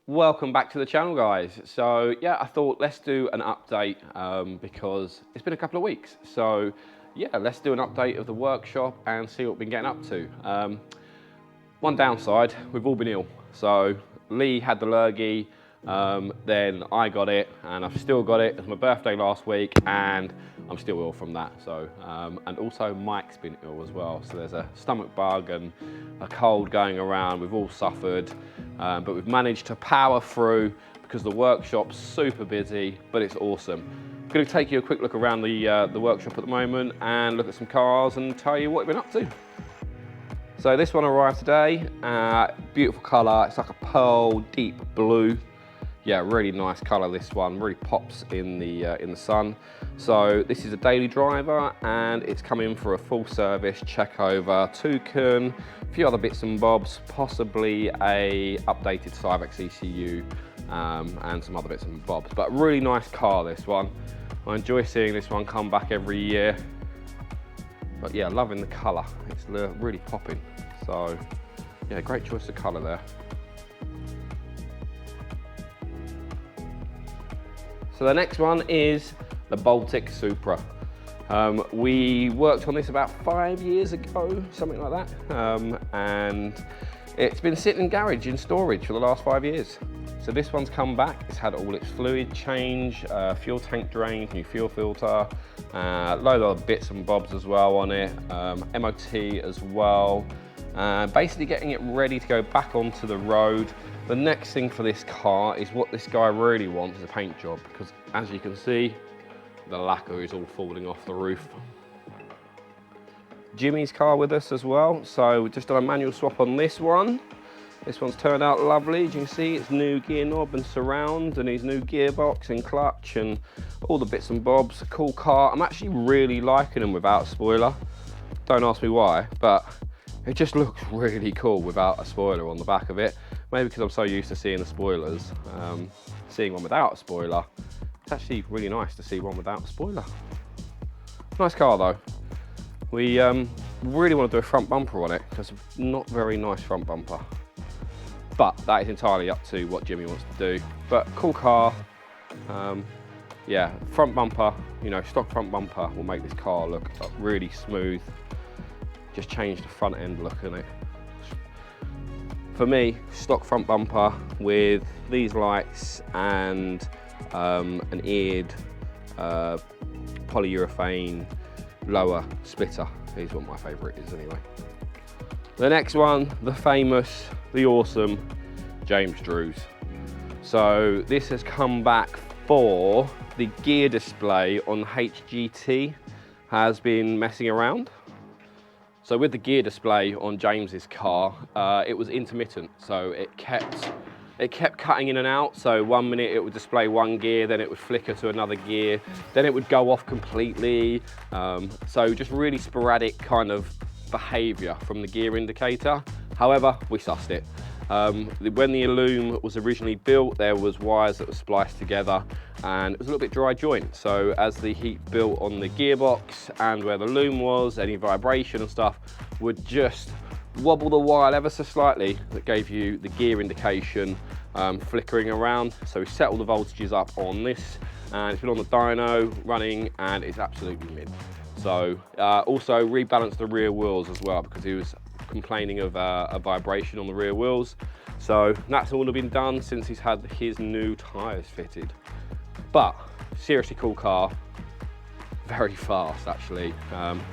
Welcome back to the channel, guys. So yeah, I thought let's do an update because it's been a couple of weeks. So yeah, let's do an update of the workshop and see what we've been getting up to. One downside, we've all been ill. So Lee had the lurgy, then I got it, and I've still got it. It was my birthday last week, and I'm still ill from that. So, and also Mike's been ill as well. So there's a stomach bug and a cold going around. We've all suffered, but we've managed to power through because the workshop's super busy, but it's awesome. I'm going to take you a quick look around the workshop at the moment and look at some cars and tell you what we've been up to. So this one arrived today, beautiful colour, it's like a pearl deep blue. Yeah, really nice colour this one, really pops in the sun. So this is a daily driver and it's come in for a full service check over, toucan, a few other bits and bobs, possibly a updated Cybex ECU and some other bits and bobs. But really nice car this one. I enjoy seeing this one come back every year. But yeah, loving the colour, it's really popping. So yeah, great choice of colour there. So the next one is the Baltic Supra. We worked on this about 5 years ago, something like that. And it's been sitting in garage in storage for the last 5 years. So this one's come back, it's had all its fluid change, fuel tank drains, new fuel filter, load of other bits and bobs as well on it, MOT as well. Basically getting it ready to go back onto the road. The next thing for this car is what this guy really wants is a paint job, because as you can see, the lacquer is all falling off the roof. Jimmy's car with us as well, so we've just done a manual swap on this one. This one's turned out lovely. As you can see, it's new gear knob and surround and his new gearbox and clutch and all the bits and bobs. A cool car. I'm actually really liking them without spoiler. Don't ask me why, but it just looks really cool without a spoiler on the back of it. Maybe because I'm so used to seeing the spoilers. Seeing one without a spoiler, it's actually really nice to see one without a spoiler. Nice car though. We really want to do a front bumper on it because it's not very nice front bumper. But that is entirely up to what Jimmy wants to do. But cool car. Yeah, front bumper, you know, stock front bumper will make this car look really smooth. Just change the front end look on it. For me, stock front bumper with these lights and an eared polyurethane lower splitter is what my favourite is anyway. The next one, the famous, the awesome James Drews. So this has come back for the gear display on HGT has been messing around. So with the gear display on James's car, it was intermittent, so it kept cutting in and out. So 1 minute it would display one gear, then it would flicker to another gear, then it would go off completely. So just really sporadic kind of behaviour from the gear indicator. However, we sussed it. When the Illume was originally built, there was wires that were spliced together and it was a little bit dry joint. So as the heat built on the gearbox and where the loom was, any vibration and stuff would just wobble the wire ever so slightly. That gave you the gear indication flickering around. So we set all the voltages up on this and it's been on the dyno running and it's absolutely mid. So also rebalanced the rear wheels as well because he was complaining of a vibration on the rear wheels. So that's all been done since he's had his new tyres fitted. But seriously cool car, very fast actually.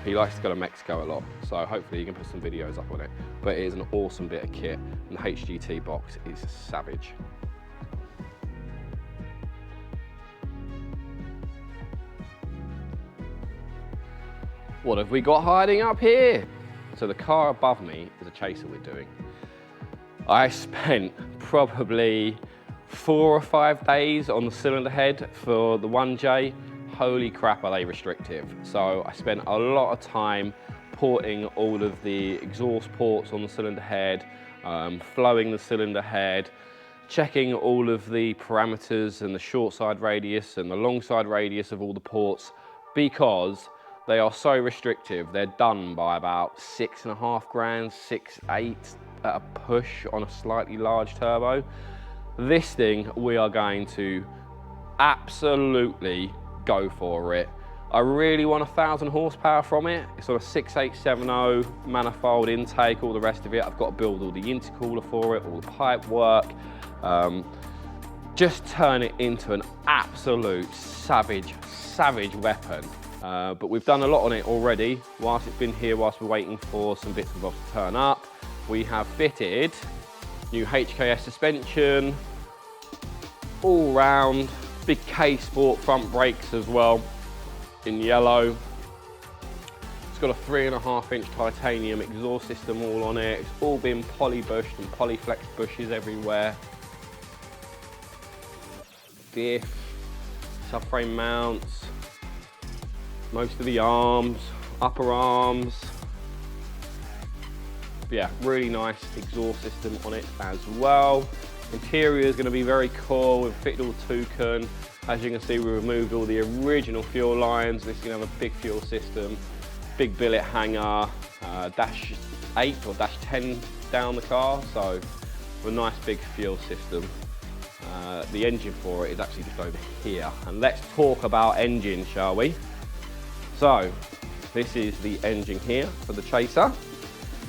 He likes to go to Mexico a lot, so hopefully you can put some videos up on it. But it is an awesome bit of kit and the HGT box is savage. What have we got hiding up here? So the car above me is a chaser we're doing. I spent probably 4 or 5 days on the cylinder head for the 1J. Holy crap, are they restrictive. So I spent a lot of time porting all of the exhaust ports on the cylinder head, flowing the cylinder head, checking all of the parameters and the short side radius and the long side radius of all the ports because they are so restrictive. They're done by about 6.5 grand, 6, 8 at a push on a slightly large turbo. This thing, we are going to absolutely go for it. I really want 1,000 horsepower from it. It's on a 6870 manifold intake, all the rest of it. I've got to build all the intercooler for it, all the pipe work. Just turn it into an absolute savage weapon. But we've done a lot on it already. Whilst it's been here, whilst we're waiting for some bits and bobs to turn up, we have fitted new HKS suspension, all round, big K-Sport front brakes as well, in yellow. It's got a 3.5-inch titanium exhaust system all on it. It's all been poly-bushed and polyflex bushes everywhere. Diff, subframe mounts, most of the arms, upper arms. But yeah, really nice exhaust system on it as well. Interior is going to be very cool. We've fitted all toucan. As you can see, we removed all the original fuel lines. This is going to have a big fuel system, big billet hanger, dash 8 or dash 10 down the car. So a nice big fuel system. The engine for it is actually just over here. And let's talk about engine, shall we? So this is the engine here for the Chaser.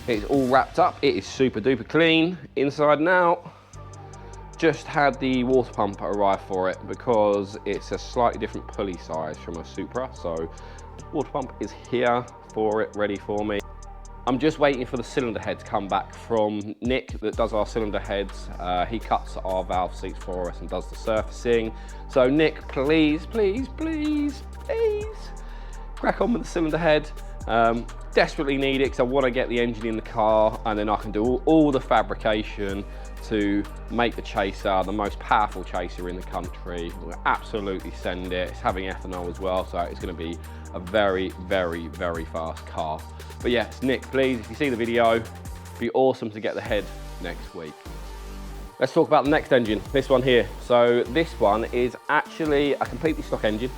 It's all wrapped up. It is super duper clean inside and out. Just had the water pump arrive for it because it's a slightly different pulley size from a Supra. So water pump is here for it, ready for me. I'm just waiting for the cylinder head to come back from Nick that does our cylinder heads. He cuts our valve seats for us and does the surfacing. So Nick, please, please, please, please, crack on with the cylinder head. Desperately need it because I want to get the engine in the car, and then I can do all the fabrication to make the Chaser the most powerful Chaser in the country. We'll absolutely send it. It's having ethanol as well, so it's going to be a very, very, very fast car. But yes, Nick, please, if you see the video, it'd be awesome to get the head next week. Let's talk about the next engine, this one here. So this one is actually a completely stock engine.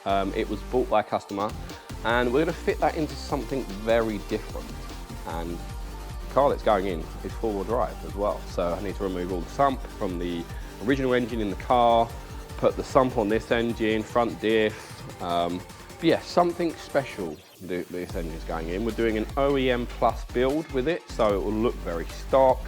It was bought by a customer, and we're going to fit that into something very different. And the car that's going in is four-wheel drive as well. So I need to remove all the sump from the original engine in the car, put the sump on this engine, front diff. But yeah, something special this engine is going in. We're doing an OEM Plus build with it, so it will look very stock.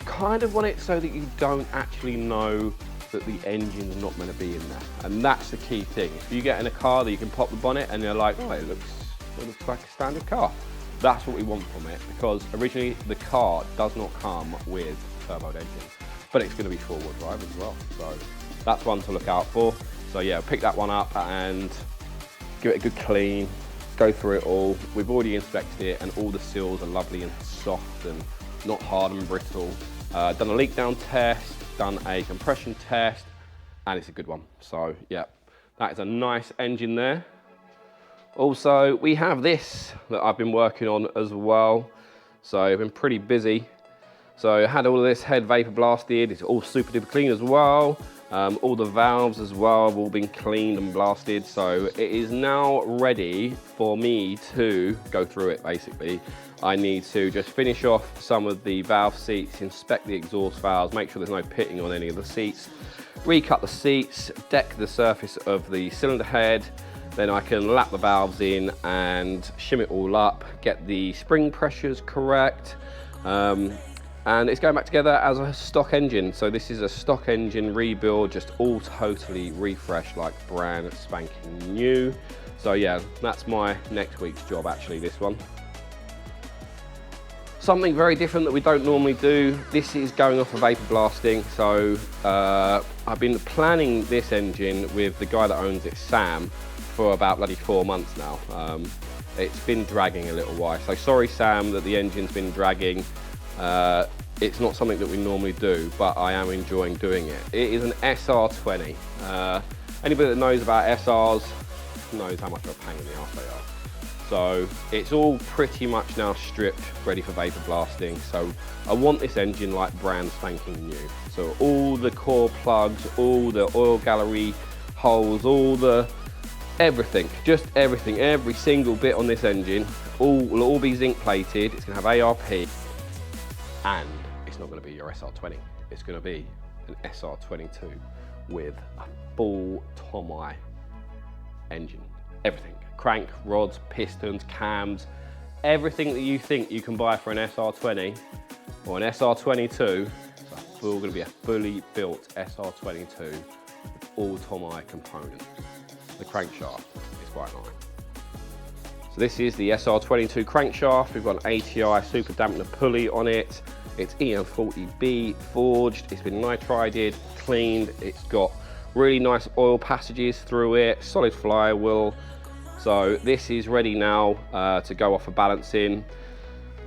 Kind of want it so that you don't actually know that the engine's not meant to be in there. And that's the key thing. If you get in a car that you can pop the bonnet and you're like, oh, it looks like a standard car. That's what we want from it, because originally the car does not come with turboed engine, but it's going to be four-wheel drive as well. So that's one to look out for. So yeah, pick that one up and give it a good clean, go through it all. We've already inspected it and all the seals are lovely and soft and not hard and brittle. Done a leak down test, done a compression test, and it's a good one. So yeah, that is a nice engine there. Also, we have this that I've been working on as well. So I've been pretty busy. So I had all of this head vapor blasted. It's all super duper clean as well. All the valves as well have all been cleaned and blasted. So it is now ready for me to go through it basically. I need to just finish off some of the valve seats, inspect the exhaust valves, make sure there's no pitting on any of the seats, recut the seats, deck the surface of the cylinder head, then I can lap the valves in and shim it all up, get the spring pressures correct, and it's going back together as a stock engine. So this is a stock engine rebuild, just all totally refreshed, like brand spanking new. So yeah, that's my next week's job actually, this one. Something very different that we don't normally do. This is going off of vapor blasting. So I've been planning this engine with the guy that owns it, Sam, for about bloody 4 months now. It's been dragging a little while. So sorry, Sam, that the engine's been dragging. It's not something that we normally do, but I am enjoying doing it. It is an SR20. Anybody that knows about SRs knows how much of a pain in the arse they are. So it's all pretty much now stripped, ready for vapor blasting. So I want this engine like brand spanking new. So all the core plugs, all the oil gallery holes, all the everything, just everything, every single bit on this engine will all be zinc plated. It's going to have ARP, and it's not going to be your SR20. It's going to be an SR22 with a full Tommai engine. Everything, crank, rods, pistons, cams, everything that you think you can buy for an SR20 or an SR22, it's going to be a fully built SR22 with all Tommai components. The crankshaft is quite nice. So this is the SR22 crankshaft. We've got an ATI super dampener pulley on it. It's EM40B forged. It's been nitrided, cleaned. It's got really nice oil passages through it, solid flywheel. So this is ready now to go off for balancing.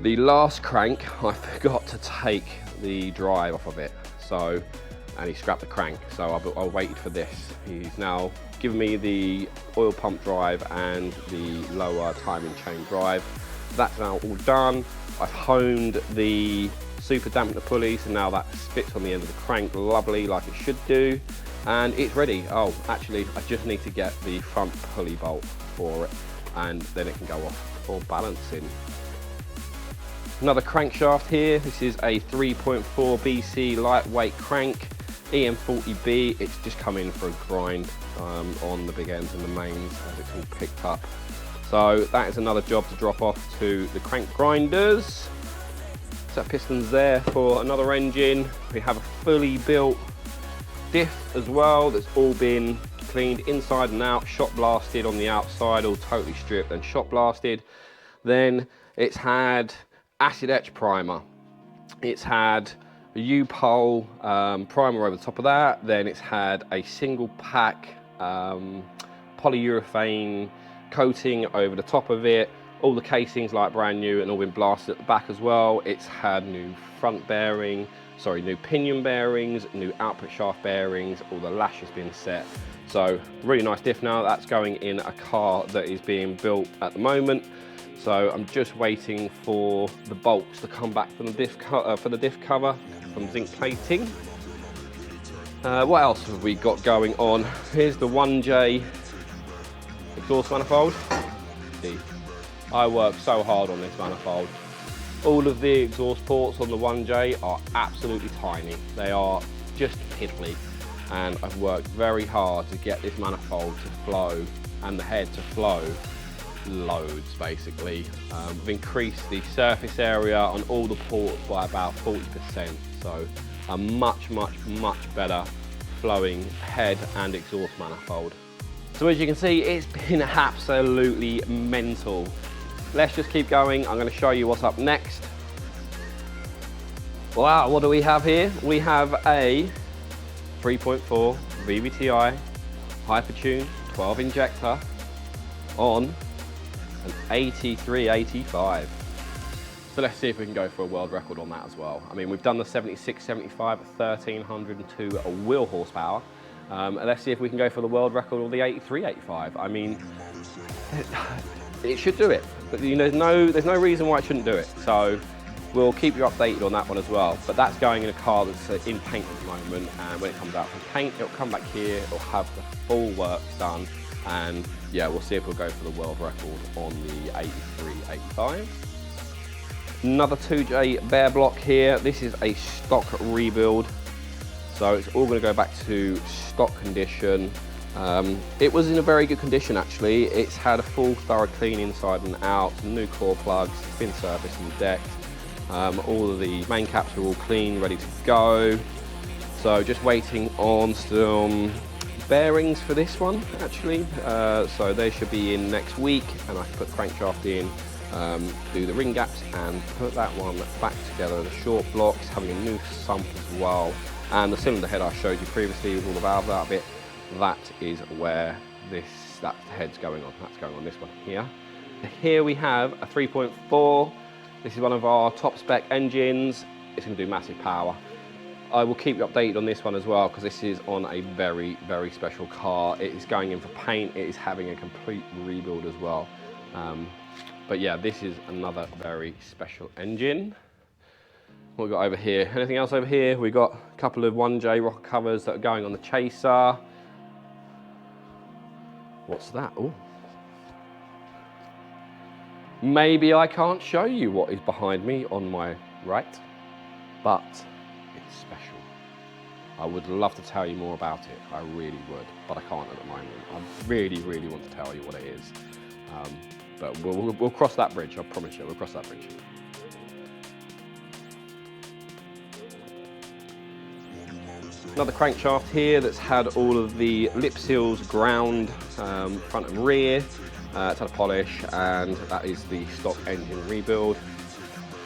The last crank, I forgot to take the drive off of it. And he scrapped the crank. So I waited for this. He's now given me the oil pump drive and the lower timing chain drive. That's now all done. I've honed the super dampener pulley, so now that fits on the end of the crank lovely like it should do. And it's ready. Oh, actually, I just need to get the front pulley bolt for it, and then it can go off for balancing. Another crankshaft here. This is a 3.4 BC lightweight crank, EM40B. It's just come in for a grind on the big ends and the mains as it's all picked up. So that is another job to drop off to the crank grinders. Set pistons there for another engine. We have a fully built diff as well that's all been cleaned inside and out, shot blasted on the outside, all totally stripped and shot blasted. Then it's had acid etch primer. It's had a U-pole primer over the top of that. Then it's had a single pack polyurethane coating over the top of it. All the casings like brand new and all been blasted at the back as well. It's had new new pinion bearings, new output shaft bearings, all the lashes been set. So really nice diff now. That's going in a car that is being built at the moment. So I'm just waiting for the bolts to come back from the diff cover from zinc plating. What else have we got going on? Here's the 1J exhaust manifold. I worked so hard on this manifold. All of the exhaust ports on the 1J are absolutely tiny. They are just piddly. And I've worked very hard to get this manifold to flow and the head to flow loads basically. We've increased the surface area on all the ports by about 40%. So a much better flowing head and exhaust manifold. So as you can see, it's been absolutely mental. Let's just keep going. I'm going to show you what's up next. Wow, what do we have here? We have a 3.4 VVTi Hypertune 12 injector on an 8385. So let's see if we can go for a world record on that as well. I mean, we've done the 7675 at 1302 wheel horsepower. Let's see if we can go for the world record or the 8385. I mean, it should do it, but you know, there's no reason why it shouldn't do it. So we'll keep you updated on that one as well. But that's going in a car that's in paint at the moment, and when it comes out from paint, it'll come back here, it'll have the full works done, and yeah, we'll see if we'll go for the world record on the 8385. Another 2J bear block here. This is a stock rebuild, so it's all going to go back to stock condition. It was in a very good condition actually. It's had a full thorough clean inside and out, some new core plugs, it's been serviced and decked. All of the main caps are all clean, ready to go. So just waiting on some bearings for this one actually. So they should be in next week, and I can put the crankshaft in, do the ring gaps and put that one back together. The short blocks, having a new sump as well. And the cylinder head I showed you previously with all the valves out of it, that is where that head's going on. That's going on this one here. Here we have a 3.4. This is one of our top spec engines. It's going to do massive power. I will keep you updated on this one as well, because this is on a very special car. It is going in for paint. It is having a complete rebuild as well. But yeah, this is another very special engine. What we got over here? Anything else over here? We got a couple of 1J rocker covers that are going on the chaser. What's that? Oh. Maybe I can't show you what is behind me on my right, but it's special. I would love to tell you more about it. I really would, but I can't at the moment. I really, really want to tell you what it is. But we'll cross that bridge, I promise you, we'll cross that bridge. Another crankshaft here that's had all of the lip seals ground, front and rear. It's had a polish, and that is the stock engine rebuild.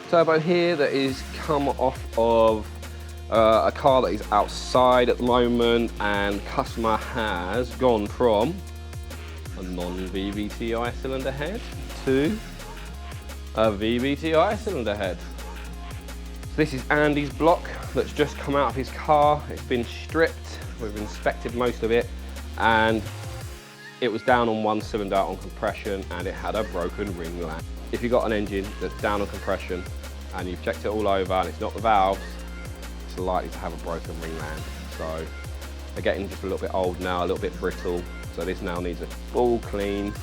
Turbo here that is come off of a car that is outside at the moment, and customer has gone from a non-VVTi cylinder head to a VVTi cylinder head. So this is Andy's block that's just come out of his car. It's been stripped, we've inspected most of it, and it was down on one cylinder on compression, and it had a broken ring land. If you've got an engine that's down on compression and you've checked it all over and it's not the valves, it's likely to have a broken ring land. So they're getting just a little bit old now, a little bit brittle. So this now needs a full clean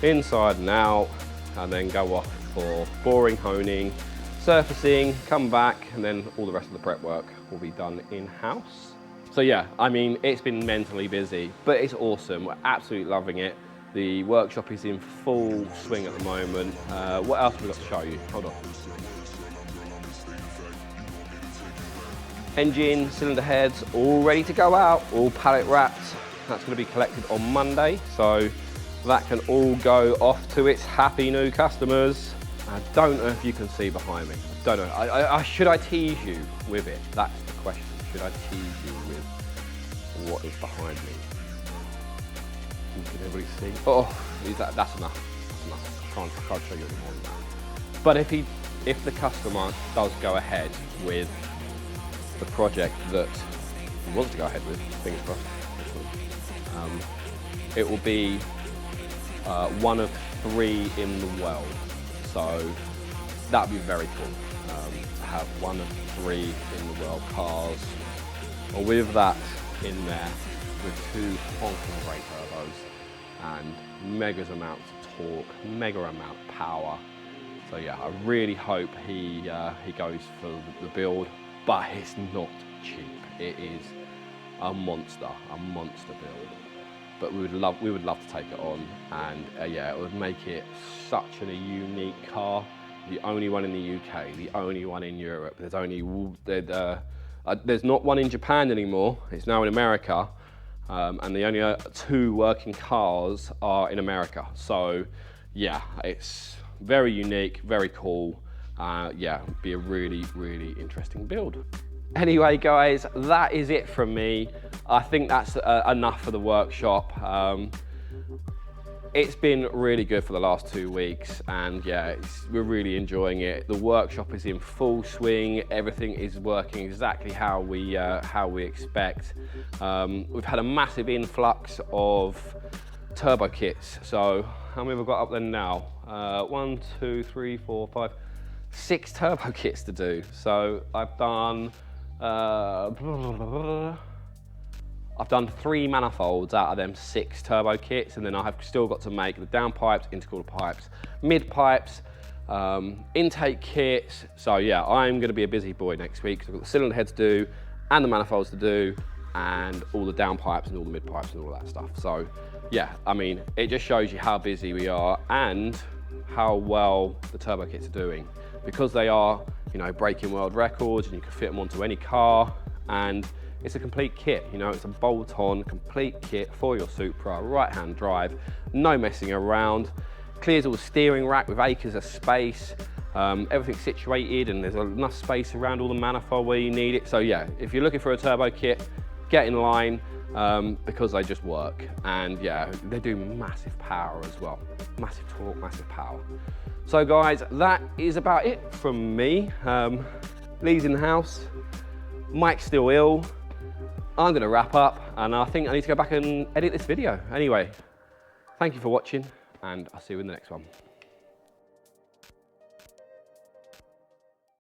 inside and out, and then go off for boring, honing, surfacing, come back, and then all the rest of the prep work will be done in-house. So yeah, I mean, it's been mentally busy, but it's awesome. We're absolutely loving it. The workshop is in full swing at the moment. What else have we got to show you? Hold on. Engine, cylinder heads, all ready to go out, all pallet wrapped. That's going to be collected on Monday, so that can all go off to its happy new customers. I don't know if you can see behind me. I don't know. Should I tease you with it? That's the question. Should I tease you with what is behind me? Can everybody see? Oh, that's enough. That's enough. I can't show you any more than that. But if the customer does go ahead with the project that he wants to go ahead with, fingers crossed, it will be one of 3 in the world. So that would be very cool, to have one of 3 in the world cars, or with that in there, with 2 honking great turbos and megas amounts of torque, mega amount of power. So yeah, I really hope he goes for the build, but it's not cheap. It is a monster build. But we would love to take it on, and yeah, it would make it such a unique car. The only one in the UK, the only one in Europe. There's not one in Japan anymore. It's now in America, and the only 2 working cars are in America. So yeah, it's very unique, very cool. Yeah, it'd be a really, really interesting build. Anyway guys, that is it from me. I think that's enough for the workshop. It's been really good for the last 2 weeks, and yeah, we're really enjoying it. The workshop is in full swing. Everything is working exactly how we expect. We've had a massive influx of turbo kits. So how many have we got up there now? 1, 2, 3, 4, 5, 6 turbo kits to do. So I've done 3 manifolds out of them 6 turbo kits, and then I have still got to make the downpipes, intercooler pipes, mid pipes, intake kits. So yeah, I'm going to be a busy boy next week, because I've got the cylinder heads to do, and the manifolds to do, and all the downpipes and all the mid pipes and all that stuff. So yeah, I mean, it just shows you how busy we are and how well the turbo kits are doing, because they are, you know, breaking world records, and you can fit them onto any car, and it's a complete kit. You know, it's a bolt-on complete kit for your Supra, right-hand drive, no messing around. Clears all the steering rack with acres of space. Everything's situated, and there's enough space around all the manifold where you need it. So yeah, if you're looking for a turbo kit, get in line, because they just work. And yeah, they do massive power as well. Massive torque, massive power. So guys, that is about it from me. Lee's in the house, Mike's still ill. I'm gonna wrap up, and I think I need to go back and edit this video. Anyway, thank you for watching, and I'll see you in the next one.